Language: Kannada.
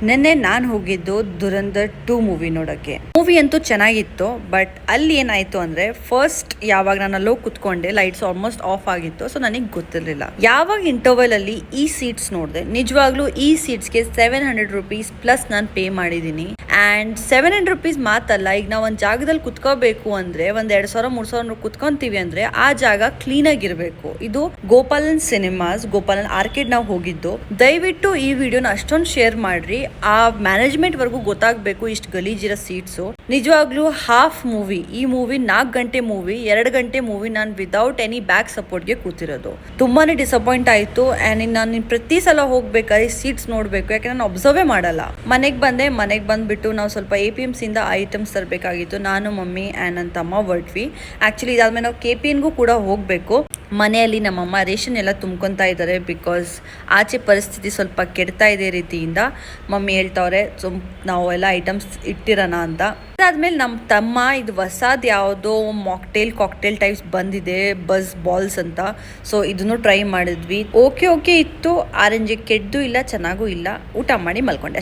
ನಿನ್ನೆ ನಾನು ಹೋಗಿದ್ದು ದುರಂಧರ್ 2 ಮೂವಿ ನೋಡೋಕ್ಕೆ. ಮೂವಿ ಅಂತೂ ಚೆನ್ನಾಗಿತ್ತು, ಬಟ್ ಅಲ್ಲಿ ಏನಾಯ್ತು ಅಂದ್ರೆ ಫಸ್ಟ್ ಯಾವಾಗ ನಾನು ಅಲ್ಲೋಗಿ ಕುತ್ಕೊಂಡೆ ಲೈಟ್ಸ್ ಆಲ್ಮೋಸ್ಟ್ ಆಫ್ ಆಗಿತ್ತು. ಸೊ ನನಗೆ ಗೊತ್ತಿರಲಿಲ್ಲ. ಯಾವಾಗ ಇಂಟರ್ವಲ್ ಅಲ್ಲಿ ಈ ಸೀಟ್ಸ್ ನೋಡಿದೆ, ನಿಜವಾಗ್ಲೂ ಈ ಸೀಟ್ಸ್ಗೆ 700 rupees ಪ್ಲಸ್ ನಾನು ಪೇ ಮಾಡಿದ್ದೀನಿ. ಆ್ಯಂಡ್ 700 rupees ಮಾತಲ್ಲ, ಈಗ ನಾವು ಒಂದು ಜಾಗದಲ್ಲಿ ಕುತ್ಕೋಬೇಕು ಅಂದ್ರೆ ಒಂದು 2000-3000 ಕುತ್ಕೊಂತೀವಿ ಅಂದ್ರೆ ಆ ಜಾಗ ಕ್ಲೀನ್ ಆಗಿರ್ಬೇಕು. ಇದು ಗೋಪಾಲನ್ ಸಿನಿಮಾಸ್, ಗೋಪಾಲನ್ ಆರ್ಕಿಡ್ ನಾವು ಹೋಗಿದ್ದು. ದಯವಿಟ್ಟು ಈ ವಿಡಿಯೋನ ಅಷ್ಟೊಂದು ಶೇರ್ ಮಾಡ್ರಿ. ಆ ಮ್ಯಾನೇಜ್ಮೆಂಟ್ ವರ್ಗೂ ಗೊತ್ತಾಗಬೇಕು ಇಷ್ಟು ಗಲೀಜಿರೋ ಸೀಟ್ಸು. ನಿಜವಾಗ್ಲೂ ಹಾಫ್ ಮೂವಿ, ಈ ಮೂವಿ 4 ಗಂಟೆ ಮೂವಿ, 2 ಗಂಟೆ ಮೂವಿ ನಾನು ವಿದೌಟ್ ಎನಿ ಬ್ಯಾಕ್ ಸಪೋರ್ಟ್ಗೆ ಕೂತಿರೋದು. ತುಂಬಾನೇ ಡಿಸಪಾಯಿಂಟ್ ಆಯಿತು. ಆ್ಯಂಡ್ ನಾನು ಪ್ರತಿ ಸಲ ಹೋಗ್ಬೇಕಾದ್ರೆ ಸೀಟ್ಸ್ ನೋಡಬೇಕು, ಯಾಕೆ ನಾನು ಅಬ್ಸರ್ವೇ ಮಾಡಲ್ಲ. ಮನೆಗೆ ಬಂದ್ಬಿಟ್ಟು ನಾವು ಸ್ವಲ್ಪ APMC ಇಂದ ಐಟಮ್ಸ್ ತರಬೇಕಾಗಿತ್ತು. ನಾನು, ಮಮ್ಮಿ ಆ್ಯಂಡ್ ನನ್ನ ತಮ್ಮ ಹೊರಟ್ವಿ. ಆ್ಯಕ್ಚುಲಿ ಇದಾದ್ಮೇಲೆ ನಾವು KPNಗೂ ಕೂಡ ಹೋಗಬೇಕು. ಮನೆಯಲ್ಲಿ ನಮ್ಮಮ್ಮ ರೇಷನ್ ಎಲ್ಲ ತುಂಬ್ಕೊತಾ ಇದ್ದಾರೆ, ಬಿಕಾಸ್ ಆಚೆ ಪರಿಸ್ಥಿತಿ ಸ್ವಲ್ಪ ಕೆಡ್ತಾ ಇದೆ ರೀತಿಯಿಂದ. ಮಮ್ಮಿ ಹೇಳ್ತವ್ರೆ ನಾವು ಎಲ್ಲ ಐಟಮ್ಸ್ ಇಟ್ಟಿರೋಣ ಅಂತ. ಅದಾದ್ಮೇಲೆ ನಮ್ಮ ತಮ್ಮ ಇದು ಹೊಸದು ಯಾವುದೋ ಕಾಕ್ಟೇಲ್ ಟೈಪ್ಸ್ ಬಂದಿದೆ, ಬಸ್ ಬಾಲ್ಸ್ ಅಂತ. ಸೊ ಇದನ್ನು ಟ್ರೈ ಮಾಡಿದ್ವಿ. ಓಕೆ ಇತ್ತು. ಆರೆಂಜ್ ಕೆಡ್ದು ಇಲ್ಲ, ಚೆನ್ನಾಗೂ ಇಲ್ಲ. ಊಟ ಮಾಡಿ ಮಲ್ಕೊಂಡೆ.